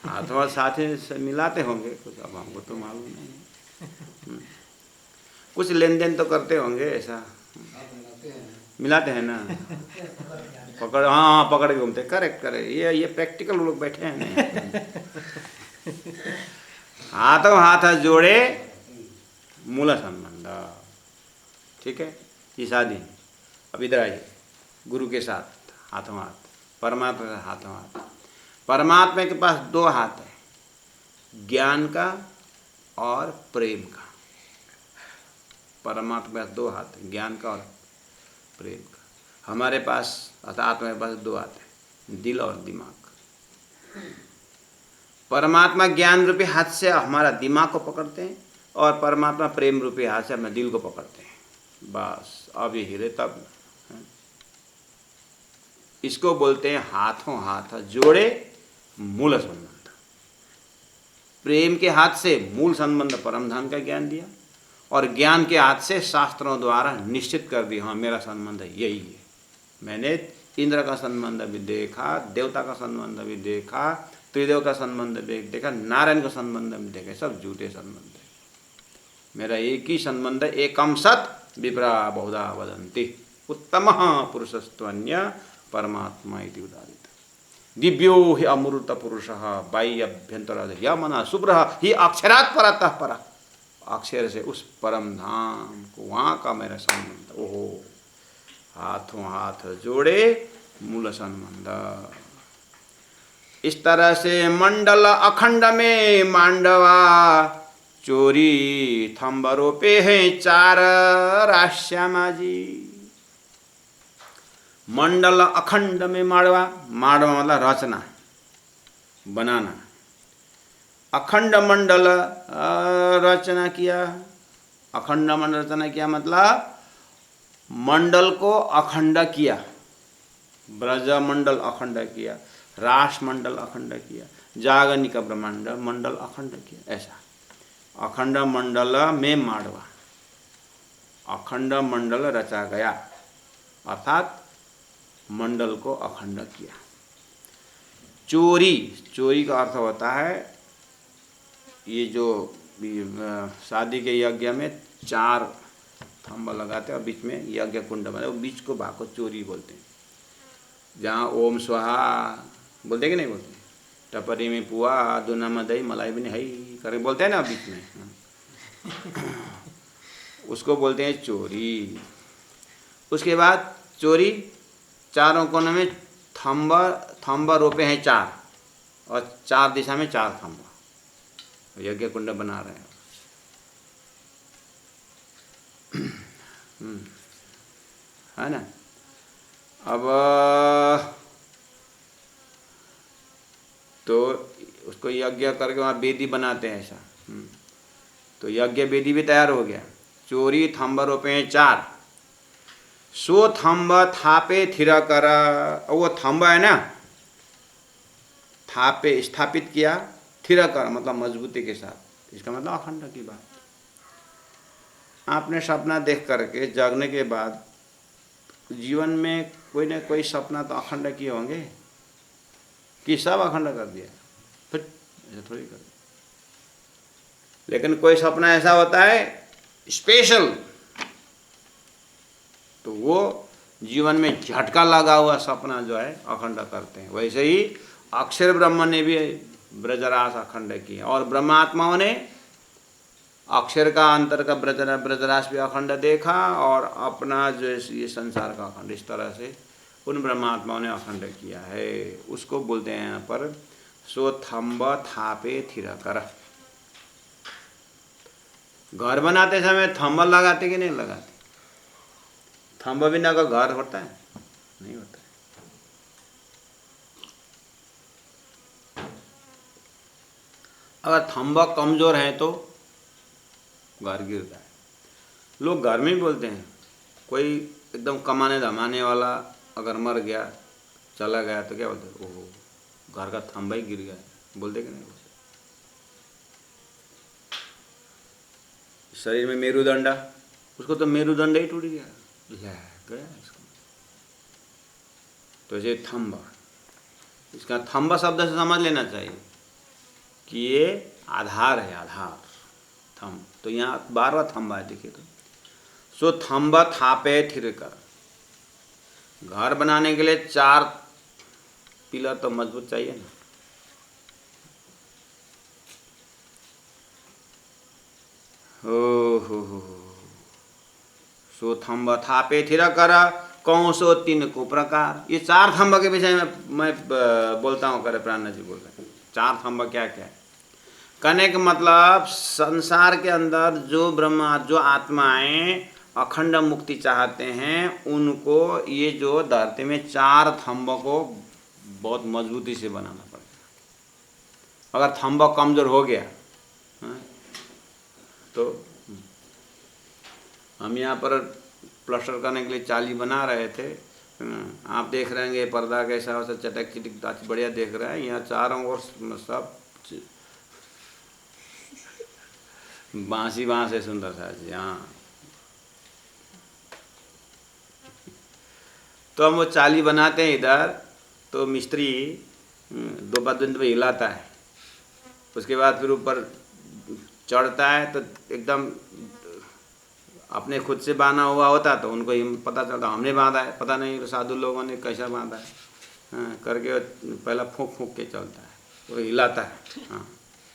हाथों हाथ साथ ही मिलाते होंगे कुछ, अब हमको तो मालूम नहीं। कुछ लेन देन तो करते होंगे, ऐसा मिलाते हैं ना, पकड़, हाँ पकड़ के घूमते। करेक्ट करे, ये प्रैक्टिकल लोग बैठे हैं नहीं। हाथों हाथ जोड़े मूल संबंध, ठीक है, ये शादी। अब इधर आइए, गुरु के साथ हाथों हाथ, परमात्मा के हाथों हाथ। परमात्मा के पास दो हाथ है, ज्ञान का और प्रेम का। परमात्मा के पास दो हाथ है, ज्ञान का और प्रेम का। हमारे पास अर्थात आत्मा के पास दो हाथ है, दिल और दिमाग। परमात्मा ज्ञान रूपी हाथ से हमारा दिमाग को पकड़ते हैं और परमात्मा प्रेम रूपी हाथ से अपने दिल को पकड़ते हैं। बस अब ये हिले तब। इसको बोलते हैं हाथों हाथ जोड़े मूल संबंध। प्रेम के हाथ से मूल संबंध परम धाम का ज्ञान दिया, और ज्ञान के हाथ से शास्त्रों द्वारा निश्चित कर दिया, हाँ मेरा संबंध यही है। मैंने इंद्र का संबंध भी देखा, देवता का संबंध भी देखा, त्रिदेव का संबंध भी देखा, नारायण का संबंध भी देखा, सब झूठे संबंध है। मेरा एक ही संबंध, एकम सत विप्रा बहुधा वदन्ति उत्तमः पुरुषस्त्वन्य परमात्मा इति उदाहृत। दिव्यो हि अमृत पुरुषः बाह्यभ्यंतर यमना शुभ्र ही अक्षरात् परतः परा। अक्षर से उस परम धाम को, वहाँ का मेरा संबंध। ओहो, हाथों हाथ जोड़े मूल संबंध। इस तरह से मंडल अखंड में मांडवा चोरी थम्ब रोपे हैं 4 राश्यामा जी। मंडल अखंड में माड़वा, माड़वा मतलब रचना, बनाना। अखंड मंडल रचना किया, अखंड मंडल रचना किया मतलब मंडल को अखंड किया, ब्रज मंडल अखंड किया, राष्ट्र मंडल अखंड किया, जागनिक ब्रह्मांड मंडल अखंड किया। ऐसा अखंड मंडल में माड़वा, अखंड मंडल रचा गया, अर्थात मंडल को अखंड किया। चोरी, चोरी का अर्थ होता है ये जो शादी के यज्ञ में 4 थंब लगाते हैं और बीच में यज्ञ कुंड बना, वो बीच को भाग को चोरी बोलते हैं। जहाँ ओम स्वाहा बोलते कि नहीं बोलते, टपरी में पुआ दुना में दही मलाई भी नहीं करके बोलते हैं ना बीच में, उसको बोलते हैं चोरी। उसके बाद चोरी, चारों कोनों में थंब रोपे हैं 4, और 4 दिशा में 4 थंब, यज्ञ कुंड बना रहे हैं। है ना। अब तो उसको यज्ञ करके वहाँ वेदी बनाते हैं ऐसा। तो यज्ञ वेदी भी तैयार हो गया। चोरी थंब रोपे हैं 4, सो थंब थापे थिर कर, वो थंब है ना, थापे स्थापित किया, थिर कर मतलब मजबूती के साथ, इसका मतलब अखंड की बात। आपने सपना देख करके जागने के बाद जीवन में कोई ना कोई सपना तो अखंड किए होंगे कि सब अखंड कर दिया, फिर ऐसा थोड़ी कर। लेकिन कोई सपना ऐसा होता है स्पेशल, तो वो जीवन में झटका लगा हुआ सपना जो है अखंड करते हैं। वैसे ही अक्षर ब्रह्म ने भी ब्रजरास अखंड किए, और ब्रह्मात्माओं ने अक्षर का अंतर का ब्रजरास भी अखंड देखा, और अपना जो ये संसार का अखंड, इस तरह से उन ब्रह्मात्माओं ने अखंड किया है। उसको बोलते हैं यहाँ पर सो थंब थापे थिर कर। घर बनाते समय थंब लगाते कि नहीं लगाते? थंब बिना का घर होता है? नहीं होता है। अगर थंब कमजोर है तो घर गिरता है। लोग घर में ही बोलते हैं, कोई एकदम कमाने धमाने वाला अगर मर गया, चला गया, तो क्या बोलते हैं, ओहो घर का थंबा ही गिर गया, बोलते कि नहीं बोलते? शरीर में मेरुदंडा, उसको तो मेरुदंड ही टूट गया, गया इसको। तो ये थंबा, इसका थंबा शब्द से समझ लेना चाहिए कि ये आधार है, आधार थंब। तो यहाँ 12वां थंबा है, देखिए तो सो थंब थापे थिर कर। घर बनाने के लिए 4 पिलर तो मजबूत चाहिए ना। हो सो थंब थापे थिर कर कौशो 3 को प्रकार। ये 4 थंब के विषय में मैं बोलता हूँ, करे प्राण जी बोल रहे हैं 4 थंब क्या क्या है। कहने का मतलब संसार के अंदर जो ब्रह्मा, जो आत्माएं अखंड मुक्ति चाहते हैं, उनको ये जो धरती में 4 थंब को बहुत मजबूती से बनाना पड़ेगा। अगर थंब कमजोर हो गया तो हम यहाँ पर प्लास्टर करने के लिए चाली बना रहे थे। आप देख रहे हैं पर्दा कैसा वैसा चटक चिटक बढ़िया देख रहे हैं। यहाँ चारों ओर सब बांसी बांस है सुंदर सा जी। हाँ, तो हम वो चाली बनाते हैं इधर, तो मिस्त्री 2 दिन पे हिलाता है, उसके बाद फिर ऊपर चढ़ता है, तो एकदम अपने खुद से बांधा हुआ होता, तो उनको ही पता चलता हमने बांधा है, पता नहीं साधु लोगों ने कैसा बांधा है। हाँ, करके पहला फूंक फूंक के चलता है, वो हिलाता है। हाँ,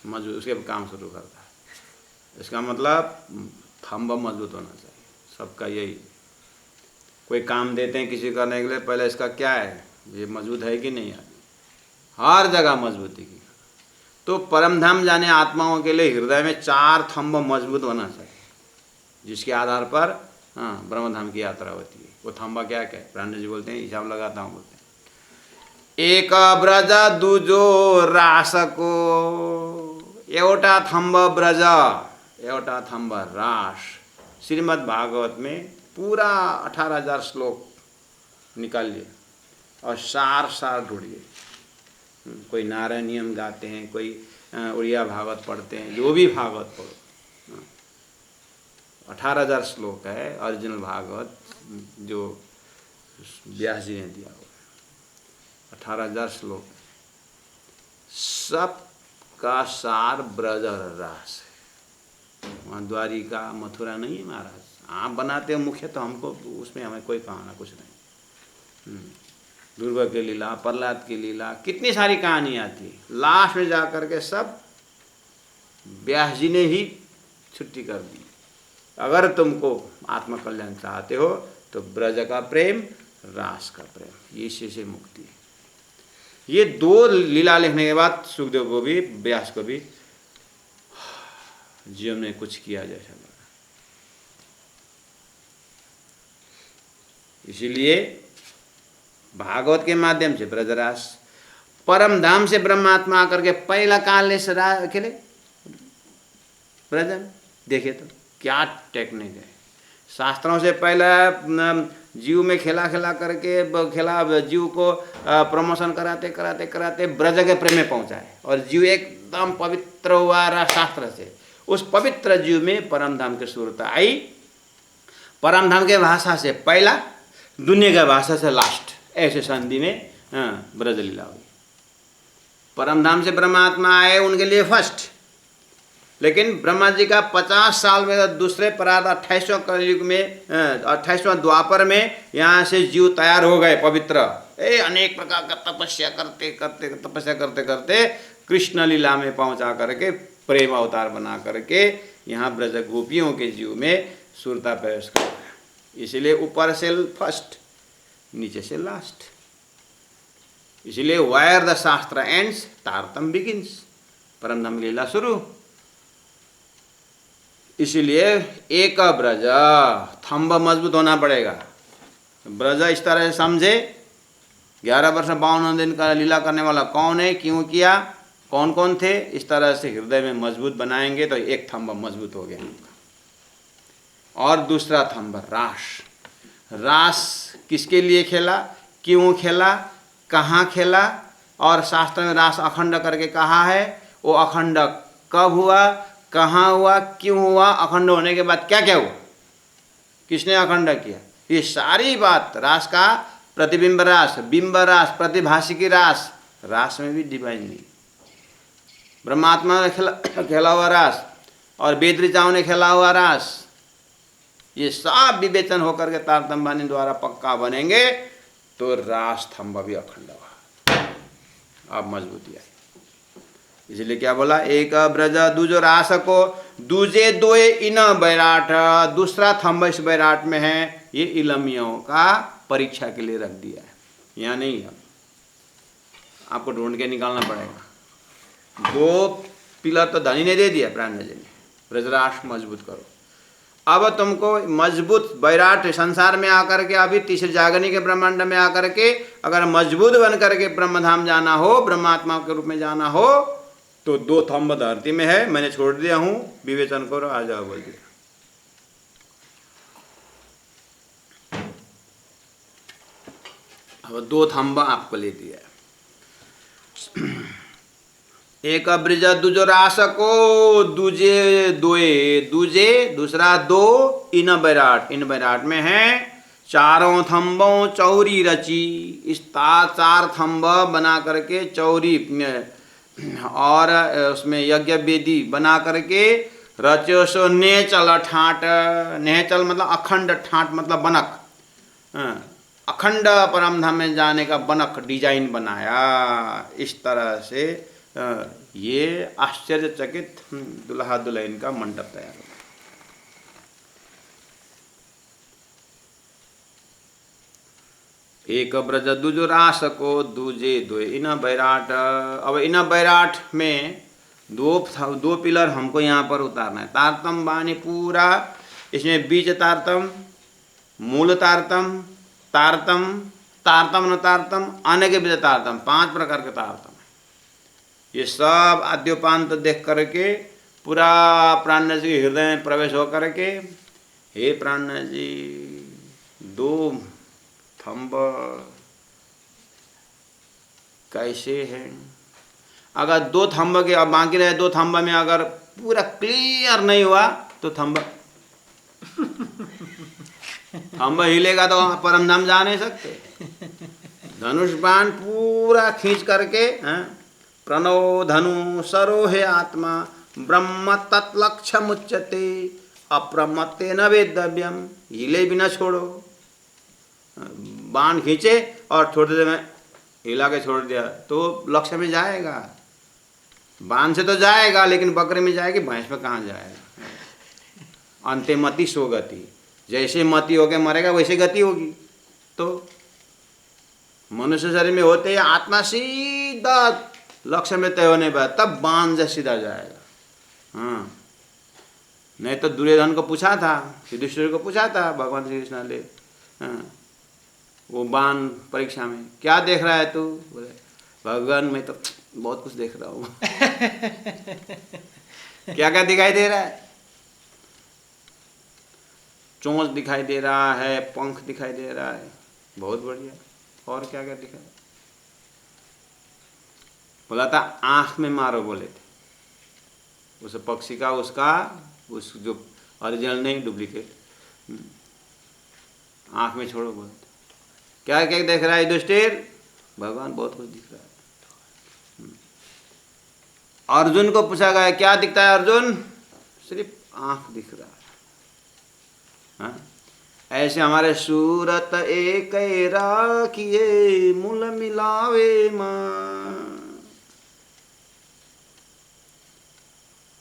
मजबूत उसके काम शुरू करता है। इसका मतलब थंब मजबूत होना चाहिए, सबका यही। कोई काम देते हैं किसी करने के लिए, पहले इसका क्या है, ये मजबूत है कि नहीं है, हर जगह मजबूती की। तो परम धाम जाने आत्माओं के लिए हृदय में 4 थंब मजबूत होना चाहिए, जिसके आधार पर ब्रह्म धाम की यात्रा होती है। वो थंबा क्या क्या है, प्राण जी बोलते हैं, हिसाब लगाता हूँ, बोलते हैं एक ब्रज दूजो रासको, एउटा थंब ब्रज एउटा थंब रास। श्रीमद् भागवत में पूरा 18,000 श्लोक निकालिए और सार सार ढूंढिए। कोई नारायणियम गाते हैं, कोई उड़िया भागवत पढ़ते हैं, जो भी भागवत पढ़ो, 18,000 श्लोक है ओरिजिनल भागवत जो व्यास जी ने दिया हुआ, 18,000 श्लोक। सब का सार ब्रज और रास है। वहाँ द्वारिका मथुरा नहीं है महाराज, आप बनाते हो मुख्य, तो हमको उसमें हमें कोई कहाना कुछ नहीं। दुर्गा की लीला, प्रहलाद की लीला, कितनी सारी कहानी आती है, लास्ट में जाकर के सब व्यास जी ने ही छुट्टी कर दी। अगर तुमको आत्मकल्याण चाहते हो तो ब्रज का प्रेम, रास का प्रेम, इसी से मुक्ति है। ये 2 लीला लिखने के बाद सुखदेव को भी, व्यास को भी जीवन में कुछ किया जैसा लगा। इसीलिए भागवत के माध्यम से ब्रजरास, परम धाम से ब्रह्मात्मा आकर के पहला काल से खेले ब्रजन। देखिए तो क्या टेक्निक है। शास्त्रों से पहले जीव में खेला खेला करके खेला, जीव को प्रमोशन कराते कराते कराते ब्रज के प्रेम में पहुंचाए, और जीव एकदम पवित्र हुआ रहा शास्त्र से। उस पवित्र जीव में परम धाम की सूरत आई। परम धाम के भाषा से पहला, दुनिया के भाषा से लास्ट, ऐसे संधि में ब्रज लीला हुई। परम धाम से ब्रह्मात्मा आए, उनके लिए फर्स्ट। लेकिन ब्रह्मा जी का 50 साल में दूसरे परार्थ 28वें कलयुग में, 28वें द्वापर में यहाँ से जीव तैयार हो गए पवित्र। अनेक प्रकार का तपस्या करते करते कृष्ण लीला में पहुँचा करके प्रेम अवतार बना करके यहाँ ब्रज गोपियों के जीव में सुरता प्रवेश कर गया। इसीलिए ऊपर से फर्स्ट, नीचे से लास्ट। इसीलिए वायर द शास्त्र एंड्स तारतम बिगिंस, परम धाम लीला शुरू। इसीलिए एक ब्रज, थंब मजबूत होना पड़ेगा। ब्रज इस तरह से समझे, 11 वर्ष 52 दिन का लीला करने वाला कौन है, क्यों किया, कौन कौन थे, इस तरह से हृदय में मजबूत बनाएंगे तो एक थंब मजबूत हो गया। और दूसरा थंब रास। रास किसके लिए खेला, क्यों खेला, कहाँ खेला, और शास्त्र में रास अखंड करके कहा है। वो अखंड कब हुआ, कहाँ हुआ, क्यों हुआ, अखंड होने के बाद क्या क्या हुआ, किसने अखंड किया, ये सारी बात रास का। प्रतिबिंब रास, बिंब रास, प्रतिभाषी की रास, रास में भी डिवाइन नहीं। ब्रह्मात्मा ने खेला हुआ रास और वेद ऋचाओं ने खेला हुआ रास, ये सब विवेचन होकर के तारतम्बानी द्वारा पक्का बनेंगे तो रास थंब भी अखंड हुआ। अब मजबूती आई। इसलिए क्या बोला, एक ब्रज दूजो रास को, दूजे दोए इन बैराट। दूसरा थंब इस बैराट में है, ये इलमियों का परीक्षा के लिए रख दिया है, यहाँ नहीं है, आपको ढूंढ के निकालना पड़ेगा। 2 पिलर तो धनी ने दे दिया, प्राण जी ने, ब्रजरास मजबूत करो। अब तुमको मजबूत बैराट संसार में आकर के, अभी तीसरे जागनी के ब्रह्मांड में आकर के अगर मजबूत बन करके ब्रह्मधाम जाना हो, ब्रह्मात्मा के रूप में जाना हो, तो 2 थंब धरती में है, मैंने छोड़ दिया हूं, विवेचन करो, आ जाओ बोल दिया। अब 2 थंब आपको ले दिया। एक ब्रज दुजो रास को दूजे दोए, दूजे दूसरा दो, इन बैराट, इन बैराट में है चारों थंबों चौरी रची। इस चार थंब बना करके चौरी और उसमें यज्ञ वेदी बना करके रचो सो नेचल ठाट। नेचल मतलब अखंड, ठाट मतलब बनक, अखंड परम धाम में जाने का बनक डिजाइन बनाया। इस तरह से ये आश्चर्यचकित दुल्हा दुल्हन का मंडप तैयार हुआ। एक ब्रज दुज रास को दूजे दो, इन बैराट। अब इन बैराट में दो पिलर हमको यहाँ पर उतारना है। तारतम बानी पूरा, इसमें बीज तारतम, मूल तारतम, तारतम, तारतम न तारतम, अनेक विध तारतम, 5 प्रकार के तारतम है। ये सब आद्योपांत देख करके पूरा प्राण जी के हृदय में प्रवेश हो करके, हे प्राण जी 2 थंब कैसे हैं? अगर 2 थंब के अब बाकी रहे 2 थंब में अगर पूरा क्लियर नहीं हुआ तो थंब हिलेगा तो परम धाम जा नहीं सकते। धनुष बाण पूरा खींच करके, प्रणो धनु सरोहे आत्मा ब्रह्म तत्लक्ष्य मुच्यते अप्रमत्ते न वेदव्यम। हिले भी न छोड़ो, बाण खींचे और थोड़ी देर में हिला के छोड़ दिया तो लक्ष्य में जाएगा। बाण से तो जाएगा लेकिन बकरे में जाएगी, भैंस में कहाँ जाएगा। अंते मति सो गति, जैसे मति होके मरेगा वैसे गति होगी। तो मनुष्य शरीर में होते ही आत्मा सीधा लक्ष्य में तय होने पर तब बाण से सीधा जाएगा। हाँ, नहीं तो दुर्योधन को पूछा था, युधिष्ठिर को पूछा था भगवान श्री कृष्ण ने, वो बाण परीक्षा में, क्या देख रहा है तू? बोले भगवान मैं तो बहुत कुछ देख रहा हूँ। क्या क्या दिखाई दे रहा है? चोंच दिखाई दे रहा है, पंख दिखाई दे रहा है, बहुत बढ़िया। और क्या क्या दिखा? बोला था आंख में मारो बोले थे उस पक्षी का, उसका उस जो ओरिजिनल नहीं डुप्लीकेट, आंख में छोड़ो बोलते। क्या क्या देख रहा है युधिष्ठिर? भगवान बहुत कुछ दिख रहा है। अर्जुन को पूछा गया क्या दिखता है अर्जुन? सिर्फ आंख दिख रहा है। हाँ? ऐसे हमारे सूरत एक राखिए मूल मिलावे मां।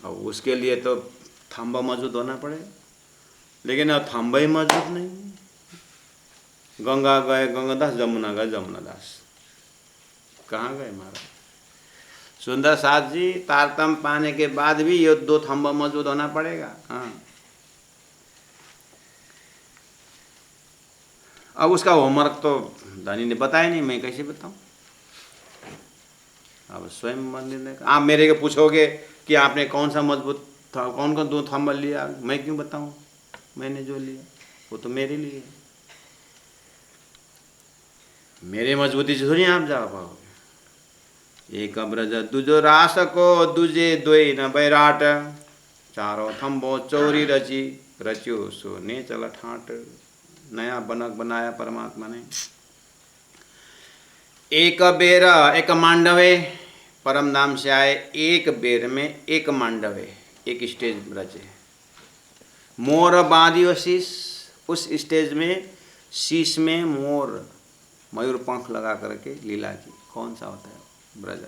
अब उसके लिए तो थंबा मौजूद होना पड़ेगा, लेकिन अब थंबा ही मौजूद नहीं। गंगा गए गंगादास, जमुना गए जमुनादास, कहाँ गए महाराज? सुंदर साथ जी तारतम पाने के बाद भी ये 2 थंबा मौजूद होना पड़ेगा। हाँ, अब उसका होमवर्क तो धनी ने बताया नहीं, मैं कैसे बताऊं? अब स्वयं मंदिर ने, आप मेरे को पूछोगे कि आपने कौन सा मजबूत था, कौन कौन 2 थंबा लिया, मैं क्यों बताऊं? मैंने जो लिया वो तो मेरे लिए, मेरे मजबूती से थोड़ी आप जा पाओगे। एक ब्रज दुजो रास को दूजे दोई न बैराट, चारों थंबो चौरी रची रचियो सो ने चल ठाट। नया बनक बनाया परमात्मा ने। एक बेर एक मांडवे, परम धाम से आए, एक बेर में एक मांडवे, एक स्टेज रचे। मोर बांधियो शीश, उस स्टेज में शीश में मोर मयूर पंख लगा करके लीला की। कौन सा होता है ब्रज?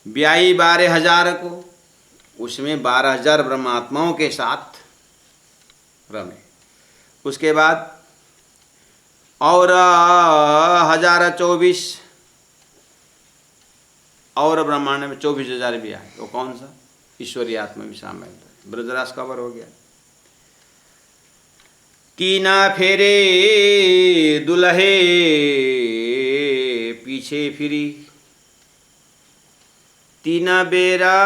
ब्याई 12,000 को, उसमें 12,000 ब्रह्मात्माओं के साथ रमे। उसके बाद और 1024 और ब्रह्मांड में 24,000 भी आए। तो कौन सा? ईश्वरीय आत्मा भी शामिल है। ब्रजराज कवर हो गया। 3 फेरे दुल्हे पीछे फिरी, 3 बेरा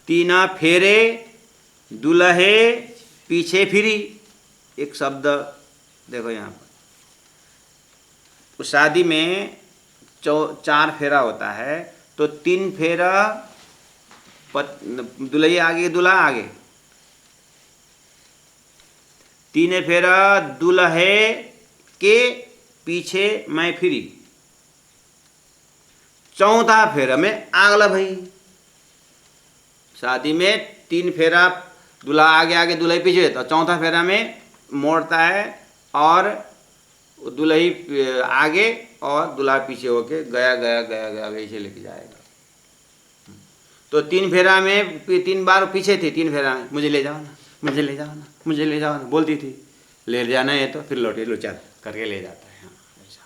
3 फेरे दुल्हे पीछे फिरी। एक शब्द देखो यहाँ पर, उस शादी में 4 फेरा होता है, तो 3 फेरा दुल्ही आगे दूल्हा आगे, 3 फेरा दूल्हे के पीछे मैं फिरी, चौथा फेरा में अगला भाई। शादी में 3 फेरा दूल्हा आगे आगे दुल्ही पीछे, तो चौथा फेरा में मोड़ता है और दुल्ही आगे और दूल्हा पीछे होके गया गया गया गया ऐसे लेके जाएगा। तो 3 फेरा में 3 बार पीछे थी, 3 फेरा में मुझे ले जाओ ना, मुझे ले जाओ ना, मुझे ले जाओ ना बोलती थी, ले जाना है तो फिर लौटे लो चल करके ले जाता है। हाँ ऐसा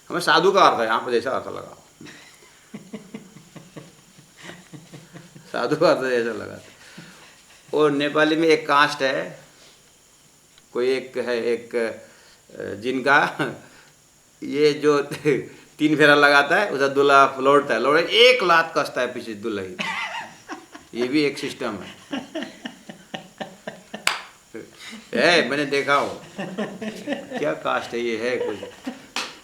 हमें साधु का अर्थ है, यहाँ पर जैसा अर्थ लगाओ साधु का अर्थ जैसा लगा। और नेपाली में एक कास्ट है, कोई एक है, एक जिनका ये जो 3 फेरा लगाता है उधर दूल्हा लौटता है, लौटे 1 लात कसता है पीछे दुल्ही। ये भी एक सिस्टम है मैंने देखा हो। क्या कास्ट है ये, है कुछ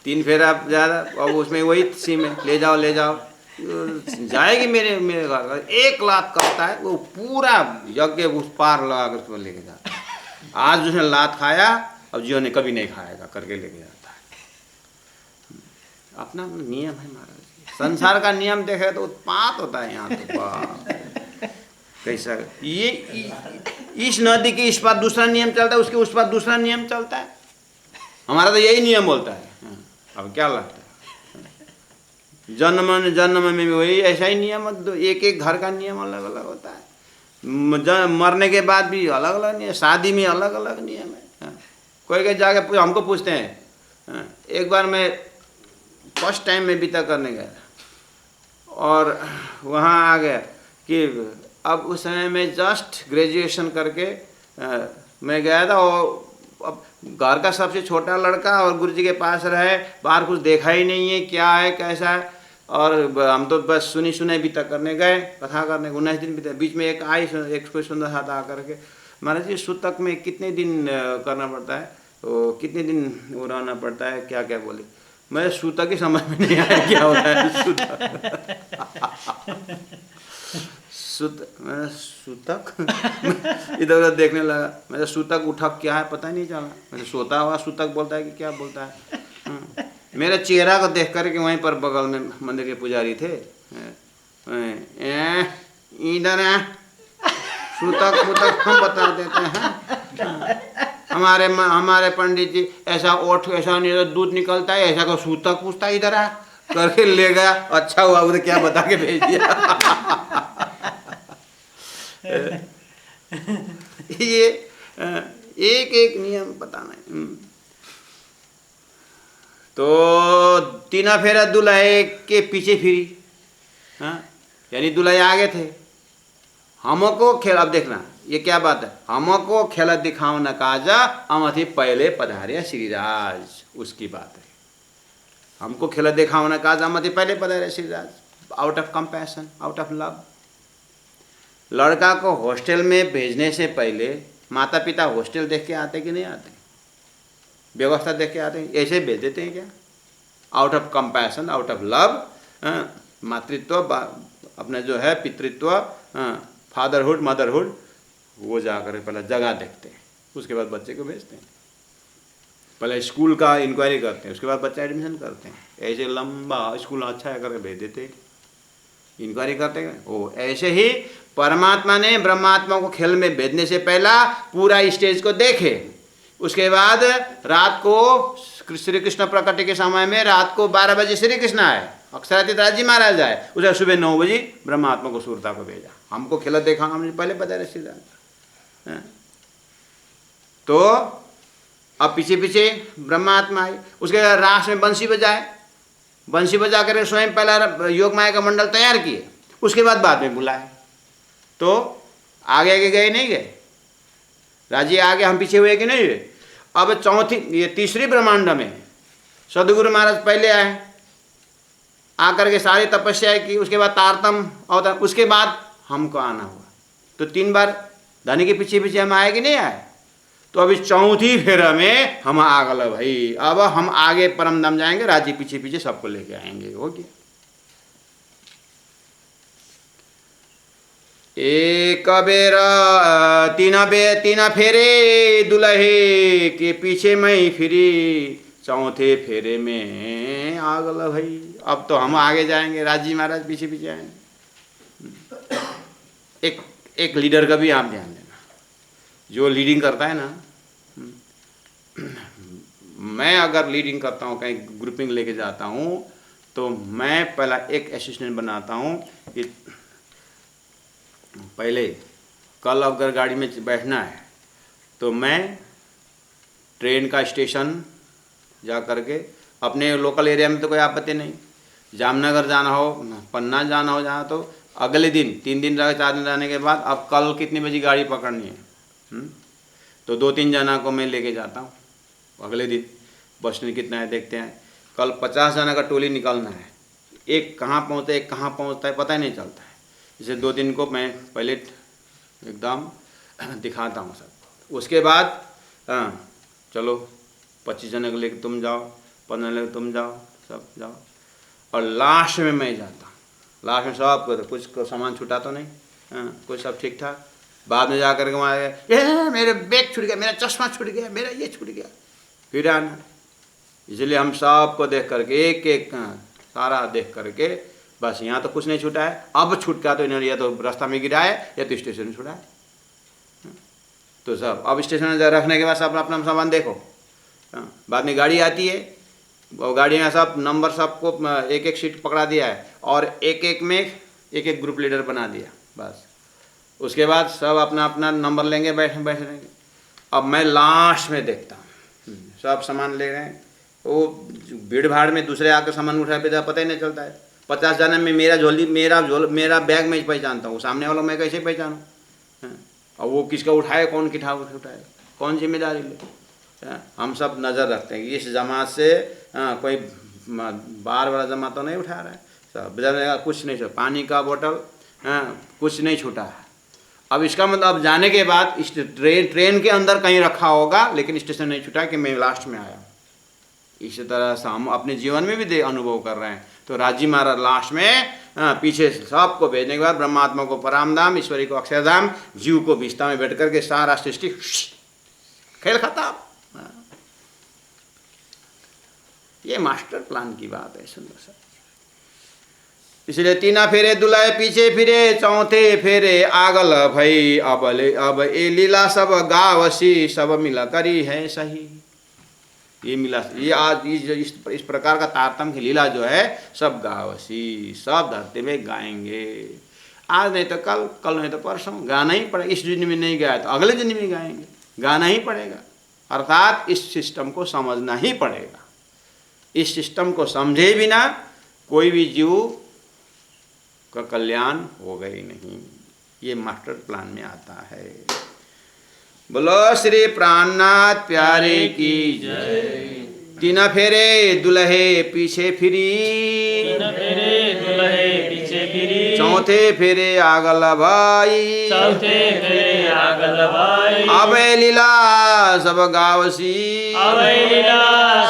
3 फेरा ज़्यादा और उसमें वही सीम है, ले जाओ ले जाओ जाएगी मेरे घर का, 1 लात कसता है वो पूरा यज्ञ उस पार लगा कर उसको लेके जाता है। आज जिसने लात खाया अब जियो ने कभी नहीं खाएगा करके लेके जाता है। अपना नियम है महाराज, संसार का नियम देखे तो उत्पात होता है यहाँ तो। वाह कैसा ये इस नदी के इस पार दूसरा नियम चलता है, उसके उस पार दूसरा नियम चलता है। हमारा तो यही नियम बोलता है। अब क्या लगता है, जन्म में भी वही ऐसा ही नियम, एक एक घर का नियम अलग अलग होता है, मरने के बाद भी अलग अलग नियम, शादी में अलग अलग नियम है। कोई के जाके हमको पूछते हैं, एक बार मैं फर्स्ट टाइम में बीता करने गया और वहाँ आ गया कि अब उस समय में जस्ट ग्रेजुएशन करके मैं गया था और अब घर का सबसे छोटा लड़का और गुरुजी के पास रहे, बाहर कुछ देखा ही नहीं है क्या है कैसा है, और हम तो बस सुनी सुने बीता करने गए, कथा करने 19 दिन बीते। बीच में एक आई, एक कोई सुंदर हाथ आकर के, महाराज जी सूतक में कितने दिन करना पड़ता है, तो कितने दिन वो रहना पड़ता है, क्या क्या बोले। मैं सूतक ही समझ में नहीं आया क्या होता है सूतक। मैं सूतक इधर उधर देखने लगा, मैं सूतक उठक क्या है पता ही नहीं चला, मैं सोता हुआ सूतक बोलता है कि क्या बोलता है। मेरे चेहरा को देख करके वहीं पर बगल में मंदिर के पुजारी थे, इधर है सूतक सूतक हम बता देते हैं। हमारे पंडित जी ऐसा ओठ ऐसा नहीं दूध निकलता है, ऐसा को सूतक पूछता है, इधर आ करके ले गया। अच्छा हुआ उधर क्या बता के भेज दिया। ये एक एक नियम पता नहीं। तो 3 फेरा दूल्हे के पीछे फिरी, यानी दूल्हे आगे थे। हमको खेल, अब देखना ये क्या बात है, हमको खेल दिखावना काजा अमथी पहले पधारे श्रीराज, उसकी बात है। हमको खेल दिखावना काजा अमथी पहले पधारे Shriraj, out of compassion, out of love. लड़का को हॉस्टल में भेजने से पहले माता पिता हॉस्टल देख के आते कि नहीं आते, व्यवस्था देख के आते हैं, ऐसे भेज देते हैं क्या? Out of compassion, out of love, मातृत्व अपना जो है पितृत्व, फादरहुड मदरहुड, वो जाकर पहले जगह देखते हैं, उसके बाद बच्चे को भेजते हैं। पहले स्कूल का इंक्वायरी करते हैं, उसके बाद बच्चा एडमिशन करते हैं। ऐसे लंबा स्कूल अच्छा है करके भेज देते हैं, इंक्वायरी करते हैं। ओ ऐसे ही परमात्मा ने ब्रह्मात्मा को खेल में भेजने से पहला पूरा स्टेज को देखे, उसके बाद रात को श्री कृष्ण प्रकट के समय में रात को 12 बजे श्री कृष्ण आए, अक्षरातीत जी महाराज आए, उसे सुबह 9 बजे ब्रह्मात्मा को सूरता को भेजा। हमको खेला देखा, हमने पहले बता रहे सीधा। तो अब पीछे पीछे ब्रह्मात्मा आई, उसके बाद रास में बंसी बजाए, बंसी बजा कर स्वयं पहला योग माया का मंडल तैयार किए, उसके बाद में बुलाए। तो आगे आगे गए नहीं गए, राजी आगे हम पीछे हुए कि नहीं हुए। अब चौथी ये तीसरी ब्रह्मांड में सदगुरु महाराज पहले आए, आकर के सारी तपस्या की, उसके बाद तारतम अवतार, उसके बाद हमको आना हुआ। तो 3 बार धनी के पीछे पीछे हम आए कि नहीं आए। तो अभी चौथी फेरा में हम आ गए भाई, अब हम आगे परम धाम जाएंगे, राजी पीछे पीछे सबको लेके आएंगे। हो गया। एक बेर तीन फेरे दुल्हे के पीछे मैं फिरी, चौथे फेरे में आग लगी। अब तो हम आगे जाएंगे, राजी महाराज पीछे पीछे आएंगे। एक लीडर का भी आप ध्यान देना, जो लीडिंग करता है ना, मैं अगर लीडिंग करता हूँ, कहीं ग्रुपिंग लेके जाता हूँ, तो मैं पहला एक असिस्टेंट बनाता हूँ कि पहले कल अगर गाड़ी में बैठना है तो मैं ट्रेन का स्टेशन जा करके, अपने लोकल एरिया में तो कोई आपत्ति नहीं, जामनगर जाना हो, पन्ना जाना हो, जहाँ तो अगले दिन 3 दिन रह 4 दिन रहने के बाद अब कल कितनी बजे गाड़ी पकड़नी है, तो 2-3 जना को मैं लेके जाता हूँ। अगले दिन बस स्टैंड कितना है देखते हैं, कल 50 जना का टोली निकलना है, एक कहाँ पहुँचता है एक कहाँ पहुँचता है पता ही नहीं चलता है। इसे 2 दिन को मैं पहले एकदम दिखाता हूँ सब। उसके बाद चलो 25 जने को लेकर तुम जाओ, 15 लेकर तुम जाओ, सब जाओ। और लास्ट में मैं जाता हूँ, लास्ट में सब कुछ को सामान छूटा तो नहीं, कुछ सब ठीक ठाक। बाद में जा कर के वहाँ ये मेरे बैग छूट गया, मेरा चश्मा छूट गया, मेरा ये छूट गया, फिर आना। इसलिए हम सबको देख करके एक एक सारा देख करके, बस यहाँ तो कुछ नहीं छूटा है, अब छूट का तो इन्होंने या तो रास्ता में गिरा है या तो स्टेशन में छूटा है। तो सब अब स्टेशन में रखने के बाद सब अपना सामान देखो। बाद में गाड़ी आती है, वो गाड़ी में सब नंबर सबको एक एक सीट पकड़ा दिया है और एक एक में एक एक ग्रुप लीडर बना दिया बस। उसके बाद सब अपना अपना नंबर लेंगे, बैठेंगे। अब मैं लास्ट में देखता हूँ सब सामान ले रहे हैं, वो भीड़ भाड़ में दूसरे आकर सामान उठाए पे पता ही नहीं चलता है। 50 जने में मेरा बैग में पहचानता हूँ, सामने वालों मैं कैसे पहचानूँ? और वो किसका उठाए, कौन किठा उठाए, कौन जिम्मेदारी ले। हम सब नज़र रखते हैं इस जमात से कोई बार वाला जमा तो नहीं उठा रहा है, सब कुछ नहीं, सब पानी का बोतल कुछ नहीं छूटा है। अब इसका मतलब अब जाने के बाद इस ट्रेन के अंदर कहीं रखा होगा, लेकिन स्टेशन नहीं छूटा कि मैं लास्ट में आया। इसी तरह से हम अपने जीवन में भी अनुभव कर रहे हैं। तो राजी महाराज लास्ट में पीछे सबको भेजने के बाद ब्रह्मात्मा को परामधाम, ईश्वरी को अक्षरधाम, जीव को विस्ता में बैठ करके सारा सृष्टि खेल खत्म। ये मास्टर प्लान की बात है, सुंदर सा। इसलिए 3 फेरे दुल्हे पीछे फिरे, चौथे फेरे आगल भई, अब ए लीला सब गावसी, सब मिला करी है सही। ये मिला, ये आज इस प्रकार का तारतम्य की लीला जो है सब गावसी, सब धरती में गाएंगे। आज नहीं तो कल, कल नहीं तो परसों, गाना ही पड़ेगा। इस दिन में नहीं गाया तो अगले दिन में गाएंगे, गाना ही पड़ेगा। अर्थात इस सिस्टम को समझना ही पड़ेगा। इस सिस्टम को समझे बिना कोई भी जीव का कल्याण होगा ही नहीं। ये मास्टर प्लान में आता है। बोलो श्री प्राणनाथ प्यारे की जय। 3 फेरे दुल्हे पीछे फिरी, 3 फेरे दुल्हे पीछे फिरी, चौथे फेरे आगल भाई, चौथे फेरे आगल भाई। अब लीला सब गावसी, अब लीला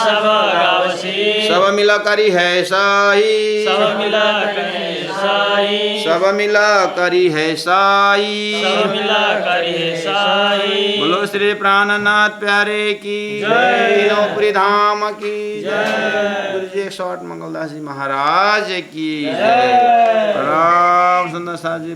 सब गावसी, सब मिला करी है साई, सब मिला करी साई, सब मिला करी है साई, सब मिला करी साई। बोलो श्री प्राणनाथ प्यारे की जय। तीनों धाम की जय। गुरु जी 108 मंगलदास जी महाराज की जय। प्रणाम सुंदर साथ जी।